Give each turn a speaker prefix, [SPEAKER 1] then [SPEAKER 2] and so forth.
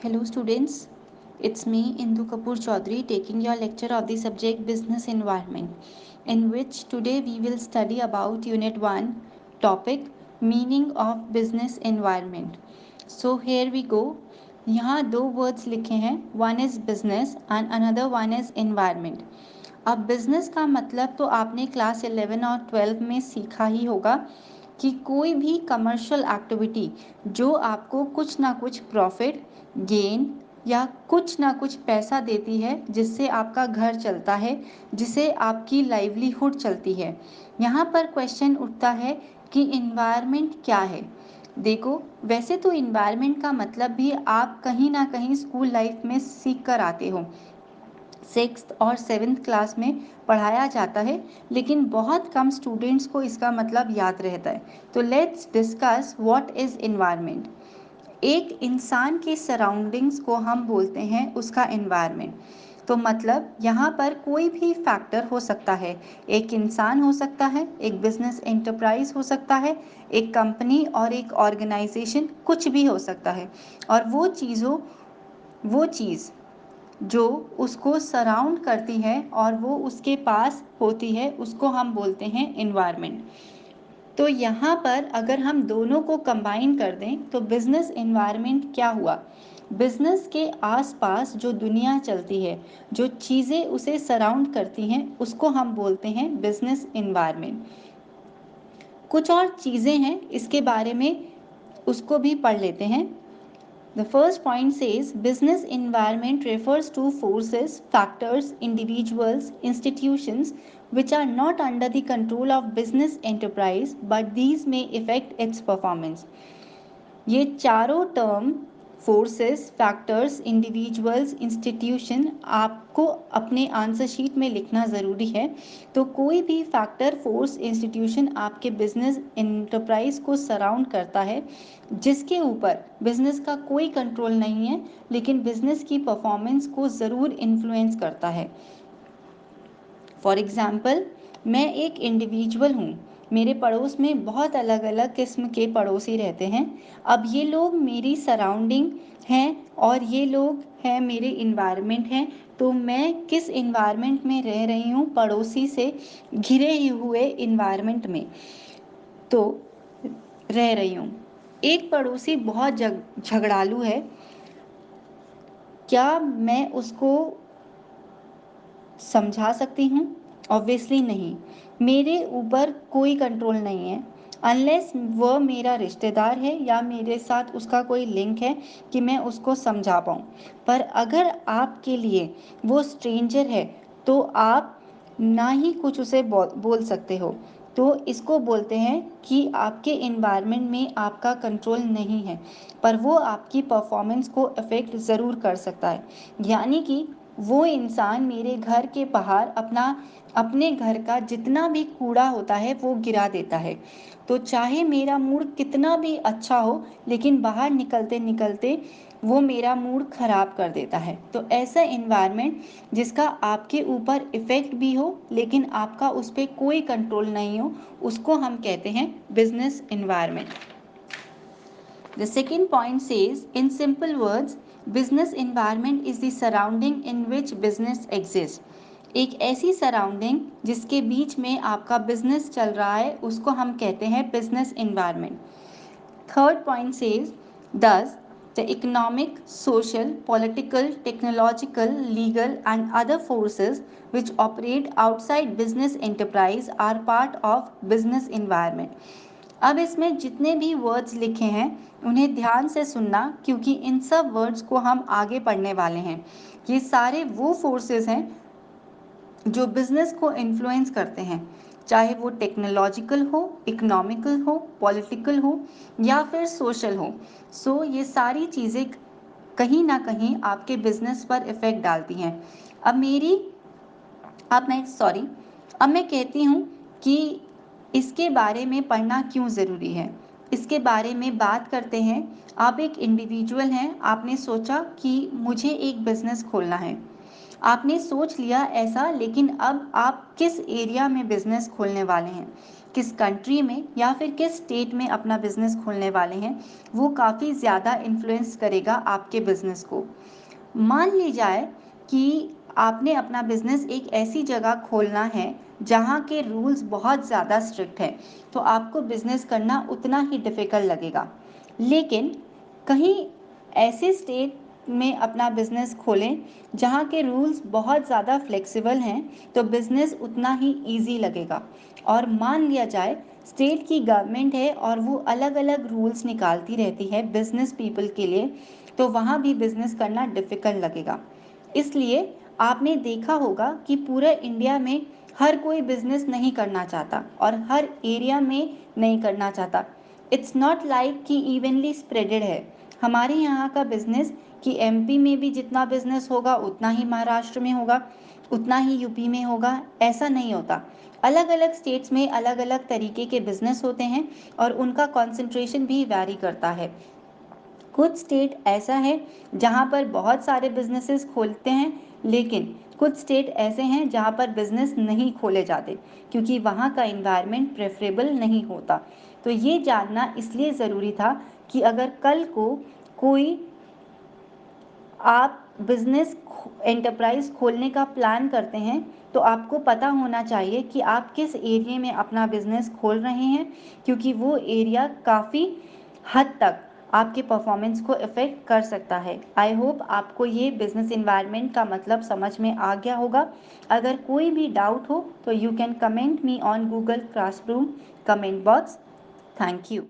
[SPEAKER 1] Hello students, it's me Indu Kapoor Chaudhary taking your lecture of the subject Business Environment, in which today we will study about Unit 1 topic Meaning of Business Environment. So here we go. यहाँ दो words लिखे हैं, one is business and another one is environment. अब business का मतलब तो आपने class 11 और 12 में सीखा ही होगा कि कोई भी कमर्शियल एक्टिविटी जो आपको कुछ ना कुछ प्रॉफिट गेन या कुछ ना कुछ पैसा देती है जिससे आपका घर चलता है, जिसे आपकी लाइवलीहुड चलती है। यहाँ पर क्वेश्चन उठता है कि इन्वायरमेंट क्या है। देखो, वैसे तो इन्वायरमेंट का मतलब भी आप कहीं ना कहीं स्कूल लाइफ में सीख कर आते हो, 6th और 7th क्लास में पढ़ाया जाता है, लेकिन बहुत कम स्टूडेंट्स को इसका मतलब याद रहता है। तो let's discuss what is environment. एक इंसान के सराउंडिंग्स को हम बोलते हैं उसका एनवायरनमेंट। तो मतलब यहाँ पर कोई भी फैक्टर हो सकता है, एक इंसान हो सकता है, एक बिजनेस एंटरप्राइज हो सकता है, एक कंपनी और एक ऑर्गेनाइजेशन, कुछ भी हो सकता है। और वो चीज़ जो उसको सराउंड करती है और वो उसके पास होती है, उसको हम बोलते हैं एनवायरनमेंट। तो यहाँ पर अगर हम दोनों को कंबाइन कर दें तो बिजनेस एनवायरनमेंट क्या हुआ? बिजनेस के आसपास जो दुनिया चलती है, जो चीज़ें उसे सराउंड करती हैं, उसको हम बोलते हैं बिजनेस एनवायरनमेंट। कुछ और चीज़ें हैं इसके बारे में, उसको भी पढ़ लेते हैं। The first point says business environment refers to forces, factors, individuals, institutions which are not under the control of business enterprise but these may affect its performance. ये चारों term forces, factors, individuals, institution आपको अपने answer sheet में लिखना ज़रूरी है। तो कोई भी फैक्टर, फोर्स, इंस्टीट्यूशन आपके बिजनेस एंटरप्राइज को सराउंड करता है, जिसके ऊपर बिजनेस का कोई कंट्रोल नहीं है, लेकिन बिजनेस की परफॉर्मेंस को ज़रूर इन्फ्लुएंस करता है। फॉर एग्जाम्पल, मैं एक इंडिविजुअल हूँ, मेरे पड़ोस में बहुत अलग अलग किस्म के पड़ोसी रहते हैं। अब ये लोग मेरी सराउंडिंग हैं और ये लोग हैं मेरे इन्वायरमेंट हैं। तो मैं किस इन्वायरमेंट में रह रही हूँ? पड़ोसी से घिरे हुए इन्वायरमेंट में तो रह रही हूँ। एक पड़ोसी बहुत झगड़ालू है, क्या मैं उसको समझा सकती हूँ? ऑब्वियसली नहीं, मेरे ऊपर कोई कंट्रोल नहीं है, अनलेस वह मेरा रिश्तेदार है या मेरे साथ उसका कोई लिंक है कि मैं उसको समझा पाऊँ। पर अगर आपके लिए वो स्ट्रेंजर है तो आप ना ही कुछ उसे बोल सकते हो। तो इसको बोलते हैं कि आपके इन्वायरमेंट में आपका कंट्रोल नहीं है, पर वो आपकी परफॉर्मेंस को अफेक्ट ज़रूर कर सकता है। यानी कि वो इंसान मेरे घर के बाहर अपने घर का जितना भी कूड़ा होता है वो गिरा देता है। तो चाहे मेरा मूड कितना भी अच्छा हो, लेकिन बाहर निकलते निकलते वो मेरा मूड खराब कर देता है। तो ऐसा इन्वायरमेंट जिसका आपके ऊपर इफेक्ट भी हो लेकिन आपका उस पर कोई कंट्रोल नहीं हो, उसको हम कहते हैं business environment. The second point says, in simple words, business environment is the surrounding in which business exists. एक ऐसी सराउंडिंग जिसके बीच में आपका बिजनेस चल रहा है, उसको हम कहते हैं business environment. Third point says, thus the economic, social, political, technological, legal and other forces which operate outside business enterprise are part of business environment. अब इसमें जितने भी वर्ड्स लिखे हैं उन्हें ध्यान से सुनना, क्योंकि इन सब वर्ड्स को हम आगे पढ़ने वाले हैं। ये सारे वो फोर्सेस हैं जो बिजनेस को इन्फ्लुएंस करते हैं, चाहे वो टेक्नोलॉजिकल हो, इकोनॉमिकल हो, पॉलिटिकल हो या फिर सोशल हो। सो ये सारी चीज़ें कहीं ना कहीं आपके बिजनेस पर इफेक्ट डालती हैं। अब मेरी अब मैं कहती हूँ कि इसके बारे में पढ़ना क्यों ज़रूरी है। इसके बारे में बात करते हैं। आप एक इंडिविजुअल हैं, आपने सोचा कि मुझे एक बिजनेस खोलना है। आपने सोच लिया ऐसा, लेकिन अब आप किस एरिया में बिजनेस खोलने वाले हैं, किस कंट्री में या फिर किस स्टेट में अपना बिजनेस खोलने वाले हैं, वो काफ़ी ज़्यादा इन्फ्लुएंस करेगा आपके बिजनेस को। मान ली जाए कि आपने अपना बिजनेस एक ऐसी जगह खोलना है जहाँ के रूल्स बहुत ज़्यादा स्ट्रिक्ट हैं, तो आपको बिजनेस करना उतना ही डिफ़िकल्ट लगेगा। लेकिन कहीं ऐसे स्टेट में अपना बिजनेस खोलें जहाँ के रूल्स बहुत ज़्यादा फ्लेक्सिबल हैं, तो बिजनेस उतना ही ईजी लगेगा। और मान लिया जाए स्टेट की गवर्नमेंट है और वो अलग अलग रूल्स निकालती रहती है बिजनेस पीपल के लिए, तो वहाँ भी बिजनेस करना डिफिकल्ट लगेगा। इसलिए आपने देखा होगा कि पूरे इंडिया में हर कोई बिजनेस नहीं करना चाहता और हर एरिया में नहीं करना चाहता। इट्स नॉट लाइक कि इवनली स्प्रेडेड है। हमारे यहाँ का बिजनेस कि एमपी में भी जितना बिजनेस होगा उतना ही महाराष्ट्र में होगा, उतना ही यूपी में होगा, ऐसा नहीं होता। अलग अलग स्टेट्स में अलग अलग तरीके के बिजनेस होते हैं और उनका कंसंट्रेशन भी वैरी करता है। कुछ स्टेट ऐसा है जहाँ पर बहुत सारे बिजनेसेस खोलते हैं, लेकिन कुछ स्टेट ऐसे हैं जहाँ पर बिजनेस नहीं खोले जाते क्योंकि वहाँ का इन्वायरमेंट प्रेफरेबल नहीं होता। तो ये जानना इसलिए ज़रूरी था कि अगर कल को कोई आप बिजनेस एंटरप्राइज खोलने का प्लान करते हैं, तो आपको पता होना चाहिए कि आप किस एरिया में अपना बिजनेस खोल रहे हैं, क्योंकि वो एरिया काफ़ी हद तक आपके परफॉर्मेंस को इफ़ेक्ट कर सकता है। आई होप आपको ये बिजनेस इन्वायरमेंट का मतलब समझ में आ गया होगा। अगर कोई भी डाउट हो तो you can comment me on Google classroom comment box. Thank you.